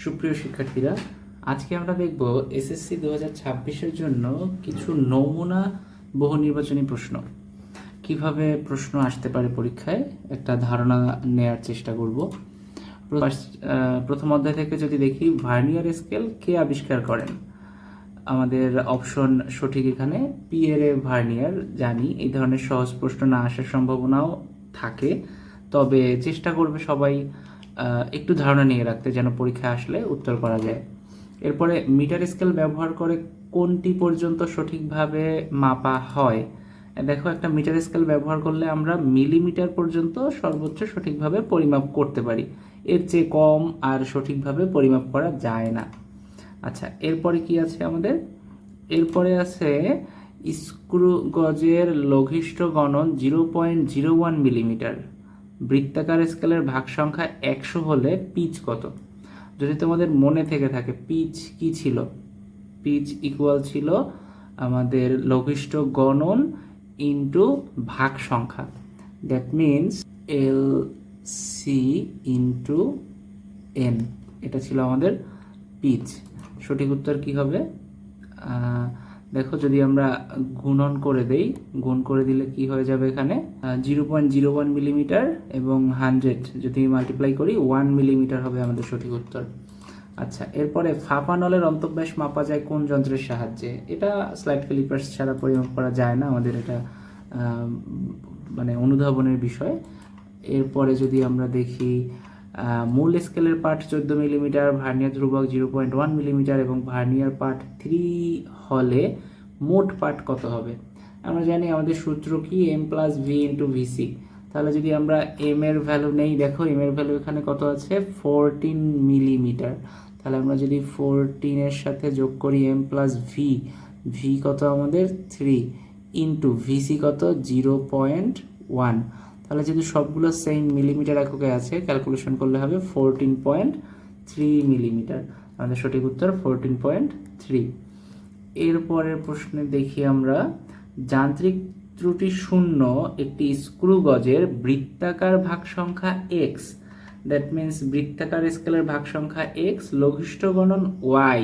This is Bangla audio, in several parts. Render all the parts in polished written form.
সুপ্রিয় শিক্ষার্থীরা, আজকে আমরা দেখব এসএসসি 2026-এর জন্য কিছু নমুনা বহু নির্বাচনী প্রশ্ন। কিভাবে প্রশ্ন আসতে পারে পরীক্ষায় একটা ধারণা নেয়ার চেষ্টা করব। প্রথম অধ্যায় থেকে যদি দেখি, ভার্নিয়ার স্কেল কে আবিষ্কার করেন? আমাদের অপশন সঠিক এখানে পিয়েরে ভার্নিয়ার। জানি এই ধরনের সহজ প্রশ্ন না আসার সম্ভাবনাও থাকে, তবে চেষ্টা করবে সবাই একটু ধারণা নিয়ে রাখতে, যেন পরীক্ষা আসলে উত্তর করা যায়। এরপরে মিটার স্কেল ব্যবহার করে কোনটি পর্যন্ত সঠিকভাবে মাপা হয়? দেখো, একটা মিটার স্কেল ব্যবহার করলে আমরা মিলিমিটার পর্যন্ত সর্বোচ্চ সঠিকভাবে পরিমাপ করতে পারি, এর চেয়ে কম আর সঠিকভাবে পরিমাপ করা যায় না। আচ্ছা, এরপরে কি আছে আমাদের? এরপরে আছে স্ক্রু গজের লঘিষ্ঠ গণন 0.01 মিলিমিটার। বৃত্তাকার স্কেলের ভাগ সংখ্যা 100 হলে পিচ কত? যদি তোমাদের মনে থেকে থাকে, পিচ কি ছিল? পিচ ইকুয়াল ছিল আমাদের লঘিষ্ঠ গণন ইন্টু ভাগ সংখ্যা, that means L C into N. এটা ছিল আমাদের পিচ। সঠিক উত্তর কি হবে? দেখো, যদি আমরা গুণন করে দেই, গুণ করে দিলে কি হয়ে যাবে? এখানে 0.01 মিলিমিটার এবং 100 যদি মাল্টিপ্লাই করি 1 মিলিমিটার হবে আমাদের সঠিক উত্তর। আচ্ছা, এরপরে ফাঁপা নলের অন্তঃব্যাস মাপা যায় কোন যন্ত্রের সাহায্যে? এটা স্লাইড ক্যালিপার্স ছাড়া পরিমাপ করা যায় না, আমাদের এটা মানে অনুধাবনের বিষয়। এরপরে যদি আমরা দেখি, মূল স্কেলের পার্ট 14 মিলিমিটার, ভার্নিয়ার ধ্রুবক 0.1 মিলিমিটার এবং ভার্নিয়ার পার্ট 3 হলে মোট পার্ট কত হবে? আমরা জানি আমাদের সূত্র কি, M plus V into VC. তাহলে যদি আমরা এম এর ভ্যালু নেই, দেখো এম এর ভ্যালু এখানে কত আছে? 14 মিলিমিটার। তাহলে আমরা যদি 14 এর সাথে যোগ করি এম প্লাস ভি, ভি কত আমাদের 3 ইন্টু ভিসি কত 0.1। তাহলে যদি সবগুলো সেম মিলিমিটার এককে আছে, ক্যালকুলেশন করলে হবে 14.3 মিলিমিটার। আমাদের সঠিক উত্তর 14.3। এরপরের প্রশ্নে দেখি আমরা, যান্ত্রিক ত্রুটি শূন্য একটি স্ক্রু গজের বৃত্তাকার ভাগ সংখ্যা এক্স, দ্যাট মিনস বৃত্তাকার স্কেলের ভাগ সংখ্যা এক্স, লঘিষ্ঠ গণন ওয়াই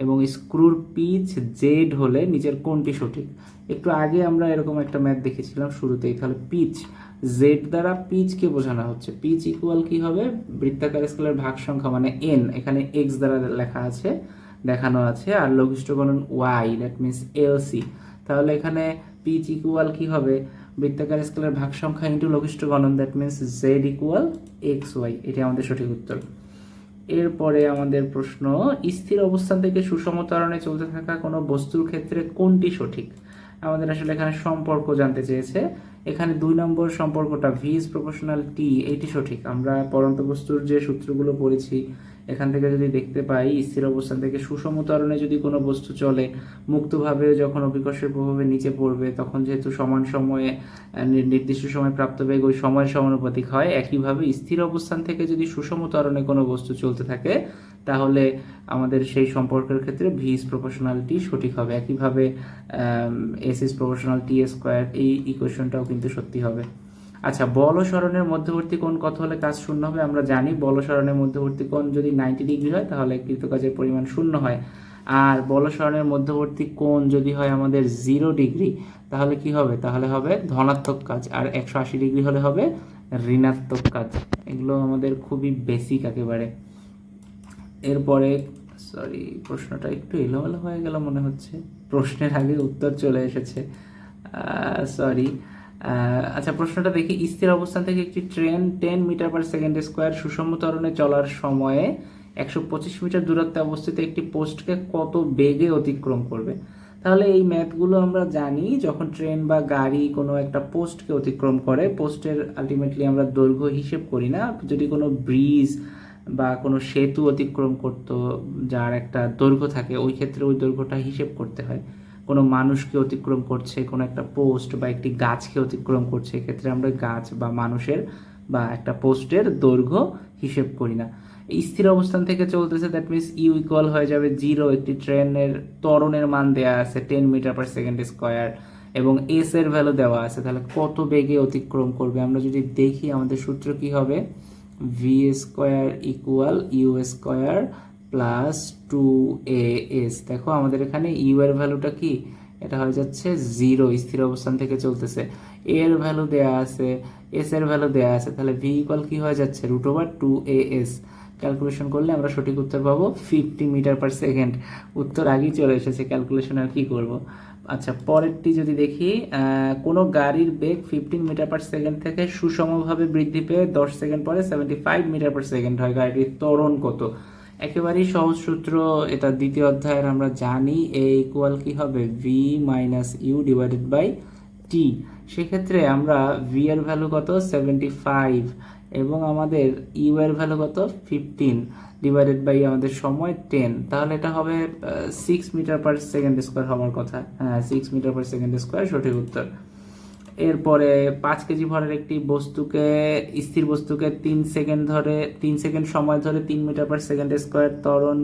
এবং স্ক্রুর পিচ জেড হলে নিচের কোনটি সঠিক? একটু আগে আমরা এরকম একটা ম্যাথ দেখেছিলাম শুরুতেই। তাহলে পিচ জেড দ্বারা পিচকে বোঝানো হচ্ছে। পিচ ইকুয়াল কি হবে? বৃত্তাকার স্কেলের ভাগ সংখ্যা মানে এন, এখানে এক্স দ্বারা লেখা আছে, দেখানো আছে, আর লঘিষ্ঠ গণন ওয়াই, দ্যাট মিনস এলসি। তাহলে এখানে পিচ ইকুয়াল কি হবে? বৃত্তাকার স্কেলের ভাগ সংখ্যা ইন্টু লঘিষ্ঠ গণন, that means Z equal X Y. এটি আমাদের সঠিক উত্তর। এরপরে আমাদের প্রশ্ন, স্থির অবস্থান থেকে সুষম ত্বরণে চলতে থাকা কোনো বস্তুর ক্ষেত্রে কোনটি সঠিক? আমাদের আসলে এখানে সম্পর্ক জানতে চেয়েছে। এখানে 2 নম্বর সম্পর্কটা ভি ইজ প্রপোর্শনাল টি, এইটি সঠিক। আমরা পরন্ত বস্তুর যে সূত্রগুলো পড়েছি, এখান থেকে যদি দেখতে পাই, স্থির অবস্থান থেকে সুষম ত্বরণে যদি কোনো বস্তু চলে, মুক্তভাবে যখন অভিকর্ষের প্রভাবে নিচে পড়বে, তখন যেহেতু সমান সময়ে নির্দিষ্ট সময় প্রাপ্ত বেগ ওই সময়ের সমানুপাতিক হয়, একইভাবে স্থির অবস্থান থেকে যদি সুষম ত্বরণে কোনো বস্তু চলতে থাকে, তাহলে আমাদের সেই সম্পর্কের ক্ষেত্রে ভি ইজ প্রপোর্শনাল টি সঠিক হবে। একইভাবে S is proportional T square, এই ইকুয়েশনটাও কিন্তু সত্যি হবে। আচ্ছা, বল ও সরণের মধ্যবর্তী কোণ কত হলে কাজ শূন্য হবে? আমরা জানি বল ও সরণের মধ্যবর্তী কোণ যদি 90 ডিগ্রি হয়, তাহলে কৃত কাজের পরিমাণ শূন্য হয়। আর বল ও সরণের মধ্যবর্তী কোণ যদি হয় আমাদের 0 ডিগ্রি, তাহলে কি হবে? তাহলে হবে ধনাত্মক কাজ। আর 180 ডিগ্রি হলে হবে ঋণাত্মক কাজ। এগুলো আমাদের খুবই বেসিক একেবারে। এরপরে সরি, প্রশ্নটা একটু এলোমেলো হয়ে গেল মনে হচ্ছে, প্রশ্নের আগে উত্তর চলে এসেছে, সরি। আচ্ছা, প্রশ্নটা দেখি, স্থির অবস্থান থেকে একটি train 10 metre per second square সুষম ত্বরণে চলার সময়ে 125 মিটার দূরত্বে অবস্থিত একটি পোস্টকে কত বেগে অতিক্রম করবে? তাহলে এই ম্যাথগুলো আমরা জানি, যখন ট্রেন বা গাড়ি কোনো একটা পোস্টকে অতিক্রম করে, পোস্টের আলটিমেটলি আমরা দৈর্ঘ্য হিসেব করি না। যদি কোনো ব্রিজ বা কোনো সেতু অতিক্রম করতো যার একটা দৈর্ঘ্য থাকে, ওই ক্ষেত্রে ওই দৈর্ঘ্যটা হিসেব করতে হয়। কোনো মানুষকে অতিক্রম করছে, কোনো একটা পোস্ট বা একটি গাছকে অতিক্রম করছে, এক্ষেত্রে আমরা গাছ বা মানুষের বা একটা পোস্টের দৈর্ঘ্য হিসেব করি না। স্থির অবস্থান থেকে চলতেছে, দ্যাট মিনস ইউ ইকুয়াল হয়ে যাবে 0। একটি ট্রেনের ত্বরণের মান দেওয়া আছে 10 মিটার পার সেকেন্ড স্কোয়ার এবং এস এর ভ্যালু দেওয়া আছে, তাহলে কত বেগে অতিক্রম করবে? আমরা যদি দেখি আমাদের সূত্র কি হবে, V square equal U square plus 2as। দেখো আমাদের এখানে ইউ এর ভ্যালুটা কি, এটা হয়ে যাচ্ছে 0, স্থির অবস্থান থেকে চলতেছে। এ এর ভ্যালু দেয়া আছে, এস এর ভ্যালু দেয়া আছে, তাহলে ভি ইকুয়াল কি হয়ে যাচ্ছে √2as। ক্যালকুলেশন করলে আমরা সঠিক উত্তর পাবো 50 মিটার পার সেকেন্ড। উত্তর আগেই চলে এসেছে, ক্যালকুলেশন আর কি করব। আচ্ছা, পরেরটি যদি দেখি, কোনো গাড়ির বেগ 15 মিটার পার সেকেন্ড থেকে সুষমভাবে বৃদ্ধি পেয়ে 10 সেকেন্ড পরে 75 মিটার পার সেকেন্ড হয়, গাড়িটির ত্বরণ কত? একেবারেই সহজ সূত্র, এটা দ্বিতীয় অধ্যায়ের আমরা জানি। এ ইকুয়াল কি হবে, V minus U divided by T. সেক্ষেত্রে আমরা ভি এর ভ্যালু কত, 75, এবং আমাদের ইউ এর ভ্যালু কত, 15, ডিভাইডেড বাই আমাদের সময় 10, তাহলে এটা হবে 6 মিটার পার সেকেন্ড স্কোয়ার হওয়ার কথা। হ্যাঁ, 6 মিটার পার সেকেন্ড স্কোয়ার সঠিক উত্তর। এরপরে 5 কেজি ভরের একটি বস্তুকে, স্থির বস্তুকে 3 সেকেন্ড সময় ধরে 3 মিটার পার সেকেন্ড স্কোয়ার ত্বরণ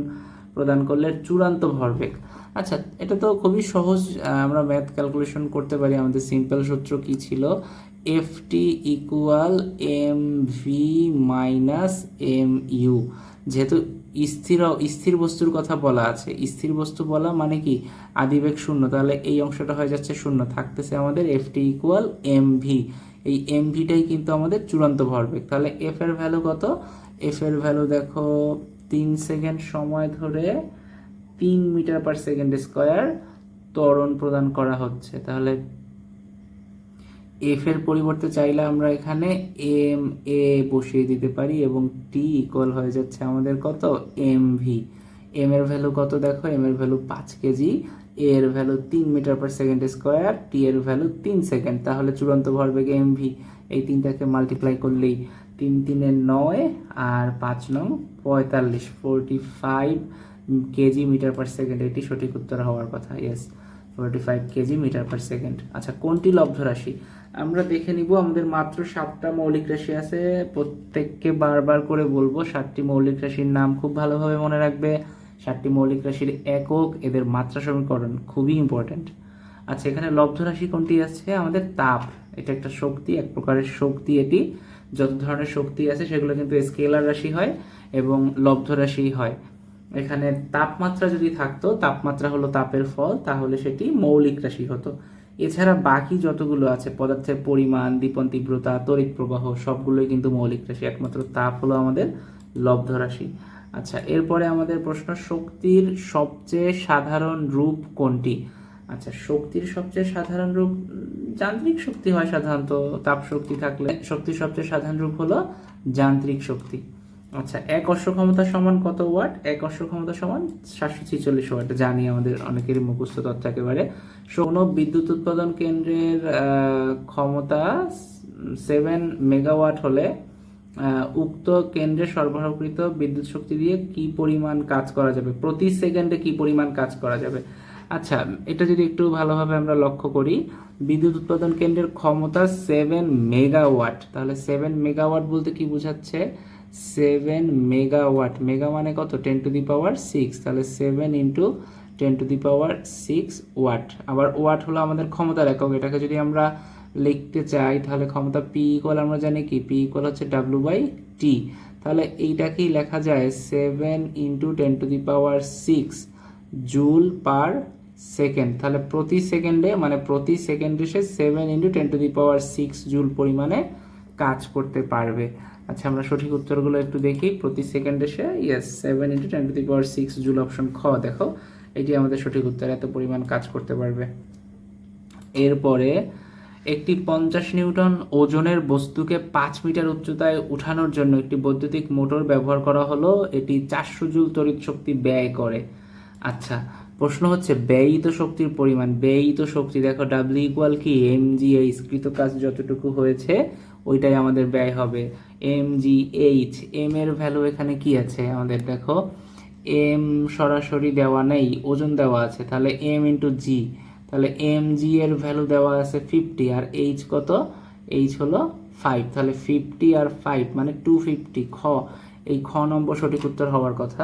প্রদান করলে চূড়ান্ত ভরবেগ। আচ্ছা, এটা তো খুবই সহজ, আমরা ম্যাথ ক্যালকুলেশন করতে পারি। আমাদের সিম্পল সূত্র কি ছিল, F T equal M V minus M U. যেহেতু স্থির বস্তুর কথা বলা আছে, স্থির বস্তু বলা মানে কি, আদিবেগ শূন্য, তাহলে এই অংশটা হয়ে যাচ্ছে শূন্য, থাকতেছে আমাদের F T equal M V. এই এম ভিটাই কিন্তু আমাদের চূড়ান্ত ভরবেগ। তাহলে এফ এর ভ্যালু কত, এফ এর ভ্যালু দেখো 3 সেকেন্ড সময় ধরে 3 মিটার পার সেকেন্ড স্কোয়ার ত্বরণ প্রদান করা হচ্ছে। তাহলে এফ এর পরিবর্তে চাইলে আমরা এখানে এম এ বসিয়ে দিতে পারি, এবং টি ইকুয়াল হয়ে যাচ্ছে আমাদের কত, এম ভি। এম এর ভ্যালু কত দেখো, এম এর ভ্যালু 5 কেজি, এ এর value 3 metre per second square, T এর ভ্যালু 3 সেকেন্ড। তাহলে চূড়ান্ত ভরবেগ এম ভি, এই তিনটাকে মাল্টিপ্লাই করলেই 3 3 9 আর 5 9 45, 45 কেজি মিটার পার সেকেন্ড, এটি সঠিক উত্তর হওয়ার কথা। Yes, 45 KG metre per second. আচ্ছা, কোনটি লব্ধ রাশি আমরা দেখে নিব। আমাদের মাত্র 7টা মৌলিক রাশি আছে, প্রত্যেককে বারবার করে বলবো। 7টি মৌলিক রাশির নাম খুব ভালোভাবে মনে রাখবে, 7টি মৌলিক রাশির একক, এদের মাত্রা সমীকরণ খুবই ইম্পর্টেন্ট। আচ্ছা, এখানে লব্ধ রাশি কোনটি আছে, আমাদের তাপ। এটা একটা শক্তি, এক প্রকারের শক্তি। এটি যত ধরনের শক্তি আছে সেগুলো কিন্তু স্কেলার রাশি হয় এবং লব্ধ রাশি হয়। এখানে তাপমাত্রা যদি থাকতো, তাপমাত্রা হলো তাপের ফল, তাহলে সেটি মৌলিক রাশি হতো। এছাড়া বাকি যতগুলো আছে, পদার্থের পরিমাণ, দীপন তীব্রতা, তড়িৎ প্রবাহ, সবগুলোই কিন্তু মৌলিক রাশি। একমাত্র তাপ হলো আমাদের লব্ধ রাশি। আচ্ছা, এরপরে আমাদের প্রশ্ন, শক্তির সবচেয়ে সাধারণ রূপ কোনটি? আচ্ছা, শক্তির সবচেয়ে সাধারণ রূপ যান্ত্রিক শক্তি হয় সাধারণত। তাপ শক্তি থাকলে শক্তির সবচেয়ে সাধারণ রূপ হলো যান্ত্রিক শক্তি। আচ্ছা, এক অশ্ব ক্ষমতা সমান কত ওয়াট? এক অশ্ব ক্ষমতা সমান 746 ওয়াট, জানি, আমাদের অনেকেরই মুখস্থ তথ্য একেবারে। কোনো বিদ্যুৎ উৎপাদন কেন্দ্রের ক্ষমতা 7 মেগাওয়াট হলে উক্ত কেন্দ্রে সরবরাহকৃত বিদ্যুৎ শক্তি দিয়ে কি পরিমাণ কাজ করা যাবে, প্রতি সেকেন্ডে কি পরিমাণ কাজ করা যাবে? আচ্ছা, এটা যদি একটু ভালোভাবে আমরা লক্ষ্য করি, বিদ্যুৎ উৎপাদন কেন্দ্রের ক্ষমতা 7 মেগাওয়াট, তাহলে 7 মেগাওয়াট বলতে কি বোঝাচ্ছে, 7 মেগাওয়াট, মেগা মানে কত, 10⁶, তাহলে 7 ইন্টু 10⁶ ওয়াট। আবার ওয়াট হলো আমাদের ক্ষমতার একক, এটাকে যদি আমরা লিখতে চাই তাহলে ক্ষমতা পি ইকুয়াল আমরা জানি কি, পি ইকুয়াল হচ্ছে W/T। তাহলে এইটাকেই লেখা যায় 7 ইন্টু 10⁶ জুল পার সেকেন্ড। তাহলে প্রতি সেকেন্ডে, মানে প্রতি সেকেন্ডে সে 7 ইন্টু 10⁶ জুল পরিমাণে কাজ করতে পারবে। আচ্ছা, আমরা সঠিক উত্তরগুলো একটু দেখি। প্রতি সেকেন্ডে সে, ইয়েস, 7 ইন্টু 10⁶ জুল, অপশন খ। দেখো, এটি আমাদের সঠিক উত্তর, এত পরিমাণ কাজ করতে পারবে। এরপরে একটি 50 নিউটন ওজনের বস্তুকে 5 মিটার উচ্চতায় উঠানোর জন্য একটি বৈদ্যুতিক মোটর ব্যবহার করা হলো, এটি 400 জুল তড়িৎ শক্তি ব্যয় করে। আচ্ছা, প্রশ্ন হচ্ছে ব্যয়িত শক্তির পরিমাণ। ব্যয়িত শক্তি দেখো, ডাব্লিউ ইকুয়াল কি, এম জি এইচ, কৃত কাজ যতটুকু হয়েছে ওইটাই আমাদের ব্যয় হবে, এম জি এইচ। এম এর ভ্যালু এখানে কি আছে আমাদের, দেখো এম সরাসরি দেওয়া নেই, ওজন দেওয়া আছে, তাহলে এম ইন্টু জি, তাহলে এম জি এর ভ্যালু দেওয়া আছে 50, আর এইচ কত, এইচ হলো 5, তাহলে 50 আর 5 মানে 250। খ, এই খ নম্বর সঠিক উত্তর হওয়ার কথা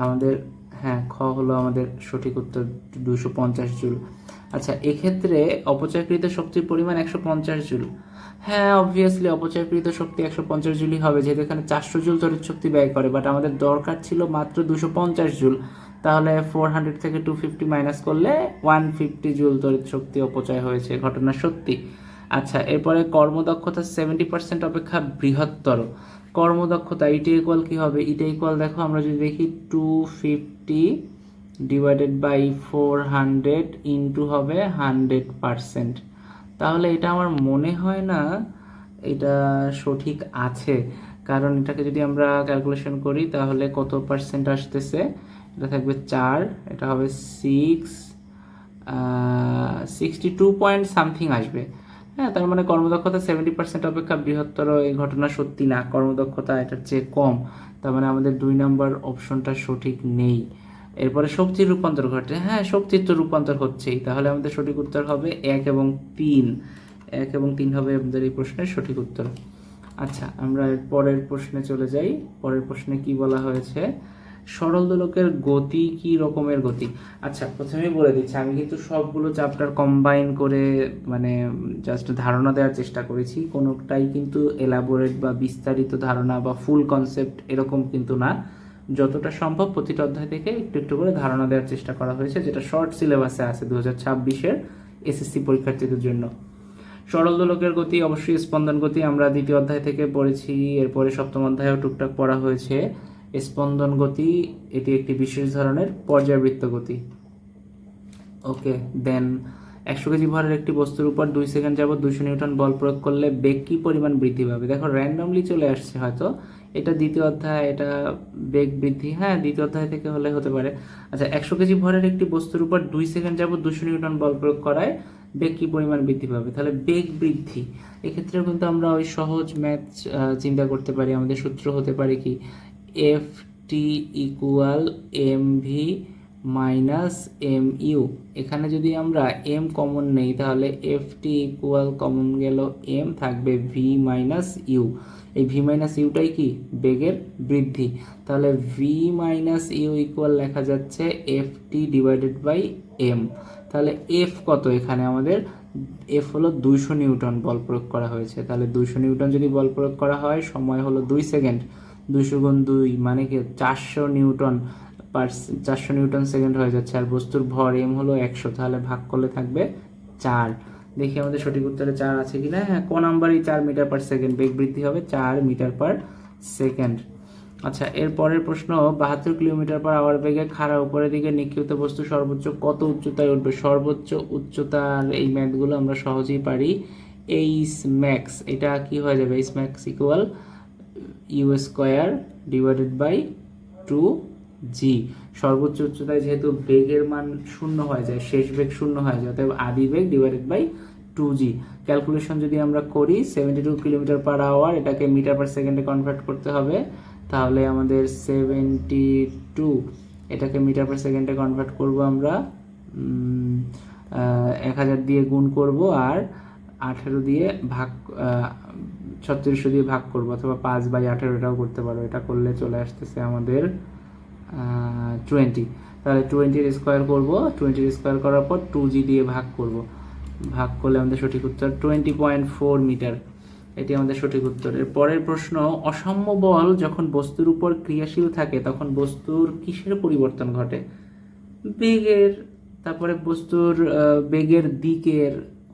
আমাদের। হ্যাঁ, খ হলো আমাদের সঠিক উত্তর, 250 জুল। আচ্ছা, এক্ষেত্রে অপচয়কৃত শক্তির পরিমাণ 150 জুল। হ্যাঁ, অবভিয়াসলি অপচয়কৃত শক্তি 150 জুলই হবে, যেহেতু এখানে 400 জুল তড়িৎ শক্তি ব্যয় করে, বাট আমাদের দরকার ছিল মাত্র 250 জুল। তাহলে 400 থেকে 250 মাইনাস করলে 150 জুল তড়িৎ শক্তি অপচয় হয়েছে, ঘটনা সত্যি। আচ্ছা, এরপরে কর্মদক্ষতা 70% অপেক্ষা বৃহত্তর। কর্মদক্ষতা ইটা ইকুয়াল কী হবে? ইটা ইকুয়াল দেখো, আমরা যদি দেখি 250 ডিভাইডেড বাই 400 ইন্টু হবে 100%। তাহলে এটা আমার মনে হয় না এটা সঠিক আছে, কারণ এটাকে যদি আমরা ক্যালকুলেশন করি তাহলে কত পার্সেন্ট আসতেছে, এটা থাকবে 4, এটা হবে 62 পয়েন্ট সামথিং আসবে। হ্যাঁ, তার মানে কর্মদক্ষতা 70% অপেক্ষা বৃহত্তর, এই ঘটনা সত্যি না, কর্মদক্ষতা এটার চেয়ে কম। তার মানে আমাদের 2 নম্বর অপশনটা সঠিক নেই। এরপরে শক্তির রূপান্তর ঘটে, হ্যাঁ শক্তির তো রূপান্তর হচ্ছেই, তাহলে আমাদের সঠিক উত্তর হবে 1 এবং 3। 1 এবং 3 হবে আমাদের এই প্রশ্নের সঠিক উত্তর। আচ্ছা, আমরা পরের প্রশ্নে চলে যাই। পরের প্রশ্নে কি বলা হয়েছে? সরল দোলকের গতি কি রকমের গতি? আচ্ছা, প্রথমেই বলে দিচ্ছি, আমি কিন্তু সবগুলো চ্যাপ্টার কম্বাইন করে মানে জাস্ট ধারণা দেওয়ার চেষ্টা করেছি, কোনোটাই কিন্তু এলাবোরেট বা বিস্তারিত ধারণা বা ফুল কনসেপ্ট এরকম কিন্তু না। যতটা সম্ভব প্রতিটা অধ্যায় থেকে একটু একটু করে ধারণা দেওয়ার চেষ্টা করা হয়েছে, যেটা শর্ট সিলেবাসে আছে 2026-এর এসএসসি পরীক্ষার্থীদের জন্য। সরল দোলকের গতি অবশ্যই স্পন্দন গতি, আমরা দ্বিতীয় অধ্যায় থেকে পড়েছি, এরপরে সপ্তম অধ্যায়েও টুকটাক পড়া হয়েছে। স্পন্দন গতি এটি একটি বিশেষ ধরনের পর্যায়বৃত্ত গতি। ওকে, দেন 100 কেজি ভরের একটি বস্তুর উপর 2 সেকেন্ড যাবত 200 নিউটন বল প্রয়োগ করলে বেগ কি পরিমাণ বৃদ্ধি পাবে? দেখো র্যান্ডমলি চলে আসছে হয়তো, এটা দ্বিতীয় অধ্যায়, এটা বেগ বৃদ্ধি, হ্যাঁ দ্বিতীয় অধ্যায় থেকে হলে হতে পারে। আচ্ছা, 100 কেজি ভরের একটি বস্তুর উপর 2 সেকেন্ড যাবত 200 নিউটন বল প্রয়োগ করায় বেগ কি পরিমাণ বৃদ্ধি পাবে? তাহলে বেগ বৃদ্ধি, এক্ষেত্রেও কিন্তু আমরা ওই সহজ ম্যাথ চিন্তা করতে পারি। আমাদের সূত্র হতে পারে কি, F T equal M V minus M U. এখানে যদি আমরা এম কমন নেই তাহলে এফ টি ইকুয়াল কমন গেল এম, থাকবে ভি মাইনাস ইউ। এই ভি মাইনাস ইউটাই কি? বেগের বৃদ্ধি। তাহলে ভি মাইনাস ইউ ইকুয়াল লেখা যাচ্ছে F T divided by M. তাহলে এফ কত এখানে আমাদের? এফ হলো 200 নিউটন বল প্রয়োগ করা হয়েছে। তাহলে 200 নিউটন যদি বল প্রয়োগ করা হয়, সময় হলো 2 সেকেন্ড, 200 গুণ 2 মানে কি 400 নিউটন 400 নিউটন সেকেন্ড হয়ে যাচ্ছে। আর বস্তুর ভর এম হলো 100, তাহলে ভাগ করলে থাকবে 4। দেখি আমাদের সঠিক উত্তরে 4 আছে কিনা। হ্যাঁ, ক নাম্বারই 4 মিটার পার সেকেন্ড, বেগ বৃদ্ধি হবে 4 মিটার পার সেকেন্ড। আচ্ছা, এর পরের প্রশ্ন, 72 কিলোমিটার পার আওয়ার বেগে খাড়া উপরের দিকে নিক্ষিপ্ত বস্তু সর্বোচ্চ কত উচ্চতায় উঠবে? সর্বোচ্চ উচ্চতার এই ম্যাথগুলো আমরা সহজেই পারি। এইচ ম্যাক্স, এটা কি হয়ে যাবে? H max equal U square divided by 2g। সর্বোচ্চ উচ্চতায় যেহেতু বেগের মান শূন্য হয়ে যায়, শেষ বেগ শূন্য হয়ে যায়, অতএব আদি বেগ ডিভাইডেড বাই 2g। ক্যালকুলেশন যদি আমরা করি, 72 কিলোমিটার পার আওয়ার, এটাকে মিটার পার সেকেন্ডে কনভার্ট করতে হবে। তাহলে আমাদের 72, এটাকে মিটার পার সেকেন্ডে কনভার্ট করব আমরা 1000 দিয়ে গুণ করব, আর 18 দিয়ে ভাগ 3600 দিয়ে ভাগ করব, অথবা 5/18 এটাও করতে পারো। এটা করলে চলে আসতেছে আমাদের 20। তাহলে 20 স্কোয়ার করব, 20 স্কোয়ার করার পর 2g দিয়ে ভাগ করব, ভাগ করলে আমাদের সঠিক উত্তর 20.4 মিটার। এটি আমাদের সঠিক উত্তর। এর পরের প্রশ্ন, অসাম্য বল যখন বস্তুর উপর ক্রিয়াশীল থাকে তখন বস্তুর কিসের পরিবর্তন ঘটে? বেগের, তারপরে বস্তুর বেগের দিকের,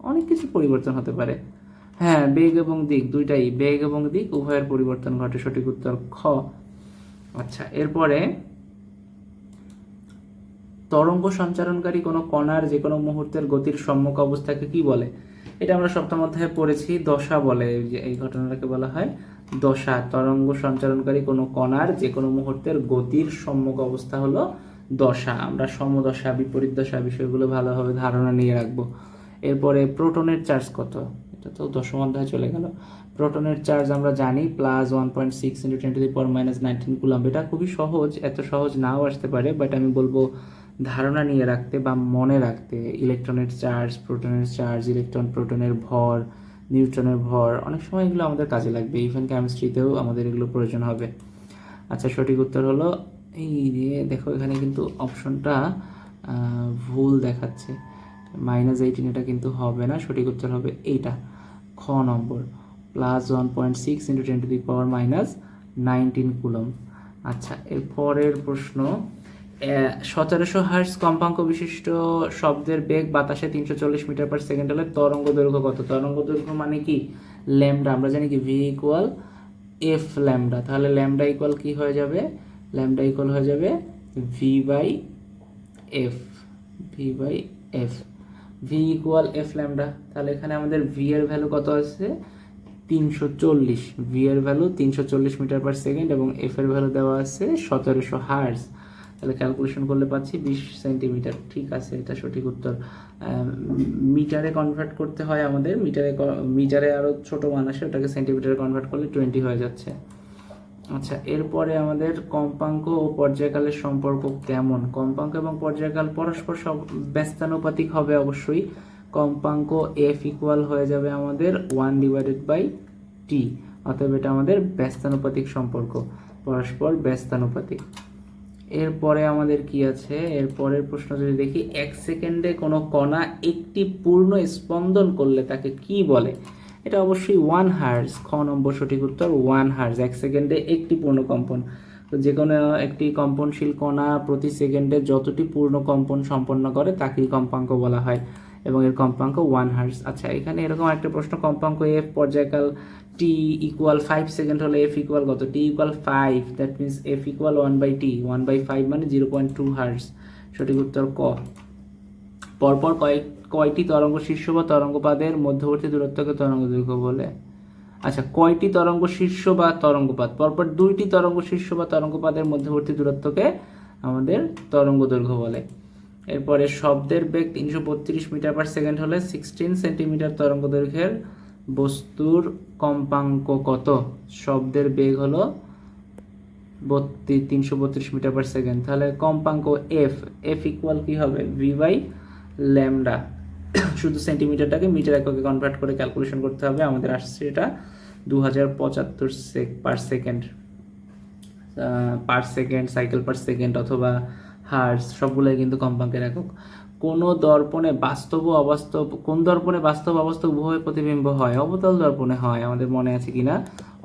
অনেক কিছু পরিবর্তন হতে পারে। হ্যাঁ, বেগ এবং দিক দুইটাই, বেগ এবং দিক উভয়ের পরিবর্তন ঘটে, সঠিক উত্তর খ। আচ্ছা, এরপরে তরঙ্গ সঞ্চারণকারী কোনো কণার যে কোনো মুহূর্তের গতির সম্মুখ অবস্থাকে কি বলে? এটা আমরা সপ্তম অধ্যায়ে পড়েছি, দশা বলে। যে এই ঘটনাটাকে বলা হয় দশা। তরঙ্গ সঞ্চারণকারী কোনো কণার যে কোনো মুহূর্তের গতির সম্মুখ অবস্থা হলো দশা। আমরা সমদশা, বিপরীত দশা বিষয়গুলো ভালোভাবে ধারণা নিয়ে রাখবো। এরপরে প্রোটনের চার্জ কত? এটা তো দশম অধ্যায়ে চলে গেল। প্রোটনের চার্জ আমরা জানি +1.6 × 10⁻⁹ কুলম্ব। এটা খুবই সহজ, এত সহজ নাও আসতে পারে, বাট আমি বলবো ধারণা নিয়ে রাখতে বা মনে রাখতে। ইলেকট্রনের চার্জ, প্রোটনের চার্জ, ইলেকট্রন প্রোটনের ভর, নিউট্রনের ভর, অনেক সময় এগুলো আমাদের কাজে লাগবে। ইভেন কেমিস্ট্রিতেও আমাদের এগুলো প্রয়োজন হবে। আচ্ছা, সঠিক উত্তর হলো এই যে দেখো, এখানে কিন্তু অপশনটা ভুল দেখাচ্ছে। -18 এটা কিন্তু হবে না, সঠিক উত্তর হবে এইটা, খ নম্বর, +1.6 × 10⁻⁻19 কুলম। আচ্ছা, এর পরের প্রশ্ন, 1700 হার্টজ কম্পাঙ্ক বিশিষ্ট শব্দের বেগ বাতাসে 340 মিটার/সেকেন্ড হলে তরঙ্গ দৈর্ঘ্য কত? তরঙ্গ দৈর্ঘ্য মানে কি? ল্যামডা, আমরা জানি কি ভি ইকুয়াল এফ ল্যামডা, তাহলে ল্যামডা ইকুয়াল কি হয়ে যাবে? ল্যামডা ইকুয়াল হয়ে যাবে V by F, V by F, V equal F lambda. তাহলে এখানে আমাদের ভি এর ভ্যালু কত আছে? 340, ভি এর ভ্যালু 340 মিটার/সেকেন্ড এবং এফ এর ভ্যালু দেওয়া আছে 1700 হার্টজ। তাহলে ক্যালকুলেশন করলে পাচ্ছি 20 সেন্টিমিটার। ঠিক আছে, এটা সঠিক উত্তর। মিটারে কনভার্ট করতে হয় আমাদের, মিটারে আরও ছোটো মান আসে, ওটাকে সেন্টিমিটারে কনভার্ট করলে 20 হয়ে যাচ্ছে। আচ্ছা, এরপরে আমাদের কম্পাঙ্ক ও পর্যায়কালের সম্পর্ক কেমন? কম্পাঙ্ক এবং পর্যায়কাল পরস্পর সব ব্যস্তানুপাতিক হবে অবশ্যই। কম্পাঙ্ক এফ ইকুয়াল হয়ে যাবে আমাদের 1/t, অতএব এটা আমাদের ব্যস্তানুপাতিক সম্পর্ক, পরস্পর ব্যস্তানুপাতিক। এরপরে আমাদের কি আছে? এরপরের প্রশ্ন যদি দেখি, 1 সেকেন্ডে কোনো কণা একটি পূর্ণ স্পন্দন করলে তাকে কি বলে? এটা অবশ্যই 1 হার্জ, খ নম্বর সঠিক উত্তর 1 হার্জ, 1 সেকেন্ডে একটি পূর্ণ কম্পন। তো যে কোনো একটি কম্পনশীল কণা প্রতি সেকেন্ডে যতটি পূর্ণ কম্পন সম্পন্ন করে তাকেই কম্পাঙ্ক বলা হয় এবং এর কম্পাঙ্ক 1 হার্জ। আচ্ছা, এখানে এরকম একটা প্রশ্ন, কম্পাঙ্ক এফ, পর্যায়কাল টি ইকুয়াল 5 সেকেন্ড হলে এফ ইকুয়াল কত? T equal 5, that means F equal 1/t, 1/5 মানে 0.2 হার্জ, সঠিক উত্তর ক। পরপর কয়টি তরঙ্গ শীর্ষ বা তরঙ্গপাদের মধ্যবর্তী দূরত্বকে তরঙ্গ দৈর্ঘ্য বলে? আচ্ছা, কয়টি তরঙ্গ শীর্ষ বা তরঙ্গপাত? পরপর 2টি তরঙ্গ শীর্ষ বা তরঙ্গপাদের মধ্যবর্তী দূরত্বকে আমাদের তরঙ্গ দৈর্ঘ্য বলে। এরপরে শব্দের বেগ 332 মিটার/সেকেন্ড হলে 16 সেন্টিমিটার তরঙ্গ দৈর্ঘ্যের বস্তুর কম্পাঙ্ক কত? শব্দের বেগ হলো 332 মিটার/সেকেন্ড, তাহলে কম্পাঙ্ক এফ, এফ ইকুয়াল কি হবে? V by lambda. শুধু সেন্টিমিটারটাকে মিটার এককে কনভার্ট করে ক্যালকুলেশন করতে হবে, আমাদের আসছে এটা 2075 per second, cycle per second অথবা হার্জ, সবগুলোই কিন্তু কম্পাঙ্কের একক। কোন দর্পণে বাস্তব ও অবাস্তব, কোন দর্পণে বাস্তব অবাস্তব উভয় প্রতিবিম্ব হয়? অবতল দর্পণে হয়, আমাদের মনে আছে কিনা?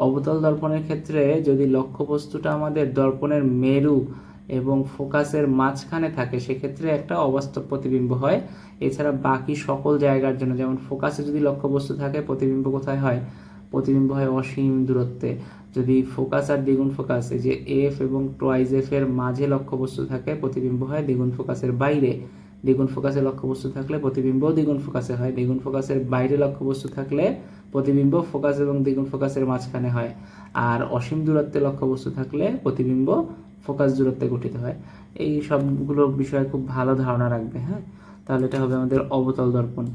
অবতল দর্পণের ক্ষেত্রে যদি লক্ষ্যবস্তুটা আমাদের দর্পণের মেরু এবং ফোকাসের মাঝখানে থাকে সেক্ষেত্রে একটা অবাস্তব প্রতিবিম্ব হয়। এছাড়া বাকি সকল জায়গার জন্য, যেমন ফোকাসে যদি লক্ষ্যবস্তু থাকে প্রতিবিম্ব কোথায় হয়? প্রতিবিম্ব হয় অসীম দূরত্বে। যদি ফোকাস আর দ্বিগুণ ফোকাস, এই যে এফ এবং টুয়াইজ এফ এর মাঝে লক্ষ্যবস্তু থাকে প্রতিবিম্ব হয় দ্বিগুণ ফোকাসের বাইরে। দ্বিগুণ ফোকাসে লক্ষ্যবস্তু থাকলে প্রতিবিম্ব দ্বিগুণ ফোকাসে হয়। দ্বিগুণ ফোকাসের বাইরে লক্ষ্যবস্তু থাকলে প্রতিবিম্ব ফোকাস এবং দ্বিগুণ ফোকাসের মাঝখানে হয়। আর অসীম দূরত্বে লক্ষ্যবস্তু থাকলে প্রতিবিম্ব ফোকাস দূরত্বে গঠিত হয়। এই সবগুলো বিষয়ে খুব ভালো ধারণা রাখবে, হ্যাঁ। তাহলে এটা হবে আমাদের অবতল দর্পণ।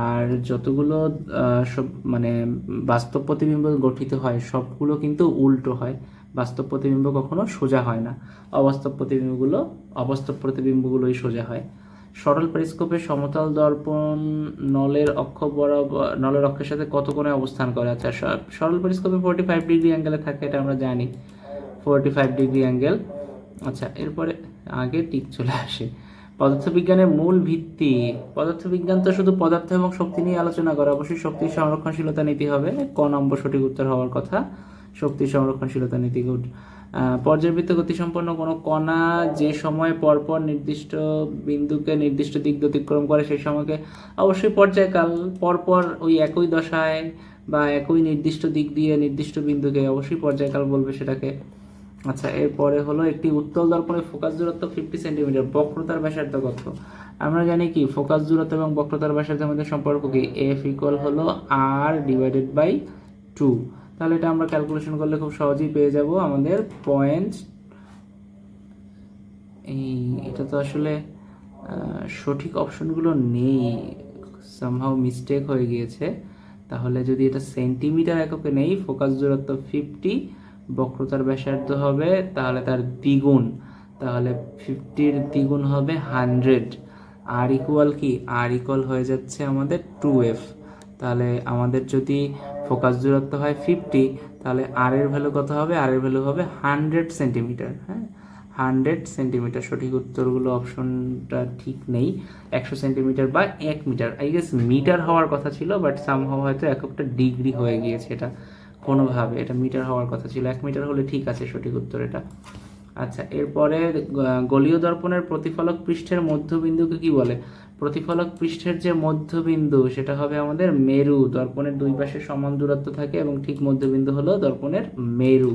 আর যতগুলো সব মানে বাস্তব প্রতিবিম্ব গঠিত হয় সবগুলো কিন্তু উল্টো হয়, বাস্তব প্রতিবিম্ব কখনো সোজা হয় না, অবাস্তব প্রতিবিম্বগুলোই সোজা হয়। সরল পেরিস্কোপের সমতল দর্পণ নলের অক্ষের সাথে কত কোণে অবস্থান করে? আচ্ছা, সরল পেরিস্কোপে 45 ডিগ্রি অ্যাঙ্গেলে থাকে, এটা আমরা জানি 45 ডিগ্রি অ্যাঙ্গেল। আচ্ছা, এরপরে আগে টিক চলে আসে। পদার্থবিজ্ঞানের মূল ভিত্তি, পদার্থবিজ্ঞান তো শুধু পদার্থ এবং শক্তি নিয়ে আলোচনা করে, অবশ্যই শক্তির সংরক্ষণশীলতা নীতি হবে, ক নম্বর সঠিক উত্তর হওয়ার কথা, শক্তির সংরক্ষণশীলতা নীতি। গুড। পর্যাবৃত্ত গতিসম্পন্ন কোনো কণা যে সময় পরপর নির্দিষ্ট বিন্দুকে নির্দিষ্ট দিক অতিক্রম করে সেই সময়কে অবশ্যই পর্যায়কাল, পরপর ওই একই দশায় বা একই নির্দিষ্ট দিক দিয়ে নির্দিষ্ট বিন্দুকে অবশ্যই পর্যায়কাল বলবে সেটাকে। আচ্ছা, এরপরে হলো একটি উত্তল দর্পণের ফোকাস দূরত্ব 50 সেন্টিমিটার, বক্রতার ব্যাসার্ধ কত? আমরা জানি কি ফোকাস দূরত্ব এবং বক্রতার ব্যাসার্ধের মধ্যে সম্পর্ক কি? এফ ইকুয়াল হলো r/2। তাহলে এটা আমরা ক্যালকুলেশন করলে খুব সহজেই পেয়ে যাব আমাদের পয়েন্ট। এটা তো আসলে সঠিক অপশনগুলো নেই, সামহাউ মিস্টেক হয়ে গিয়েছে। তাহলে যদি এটা সেন্টিমিটার এককে নেই, ফোকাস দূরত্ব 50, বক্রতার ব্যাসার্ধ হবে তাহলে তার দ্বিগুণ, তাহলে 50-র দ্বিগুণ হবে 100। আর ইকুয়াল কি? আর ইকুয়াল হয়ে যাচ্ছে আমাদের 2f। তাহলে আমাদের যদি ফোকাস দূরত্ব হয় 50, তাহলে আর এর ভ্যালু কত হবে? আর এর ভ্যালু হবে 100 সেন্টিমিটার, হ্যাঁ, 100 সেন্টিমিটার। সঠিক উত্তরগুলো অপশনটা ঠিক নেই। 100 সেন্টিমিটার বা 1 মিটার, আই গেস মিটার হওয়ার কথা ছিল, বাট সামহাও হয়তো এককটা ডিগ্রি হয়ে গিয়েছে, এটা কোনোভাবে এটা মিটার হওয়ার কথা ছিল। 1 মিটার হলে ঠিক আছে সঠিক উত্তর এটা। আচ্ছা, এরপরে গোলীয় দর্পণের প্রতিফলক পৃষ্ঠের মধ্যবিন্দুকে কি বলে? প্রতিফলক পৃষ্ঠের যে মধ্যবিন্দু সেটা হবে আমাদের মেরু। দর্পণের দুই পাশে সমান দূরত্ব থাকে এবং ঠিক মধ্যবিন্দু হলো দর্পণের মেরু।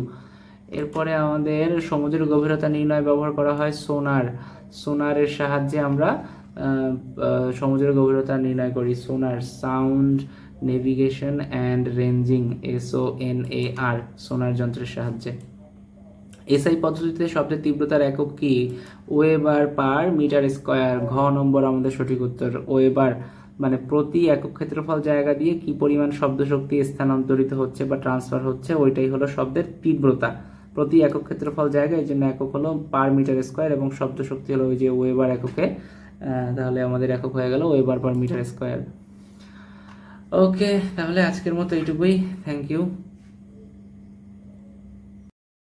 এরপরে আমাদের সমুদ্রের গভীরতা নির্ণয় ব্যবহার করা হয় সোনার। সোনারের সাহায্যে আমরা সমুদ্রের গভীরতা নির্ণয় করি। সোনার, sound navigation and ranging, SONAR, সোনার যন্ত্রের সাহায্যে। এসআই পদ্ধতিতে শব্দের তীব্রতার একক কি? Weber per metre square. ঘ নম্বর আমাদের সঠিক উত্তর। ওয়েবার মানে প্রতি একক ক্ষেত্রফল জায়গা দিয়ে কি পরিমাণ শব্দ শক্তি স্থানান্তরিত হচ্ছে বা ট্রান্সফার হচ্ছে, ওইটাই হলো শব্দের তীব্রতা। প্রতি একক ক্ষেত্রফল জায়গা, এই জন্য একক হলো পার মিটার স্কয়ার এবং শব্দ শক্তি হলো ওই যে ওয়েবার এককে। তাহলে আমাদের একক হয়ে গেল weber per metre square. Okay, তাহলে আজকের মতো এইটুকুই। Thank you.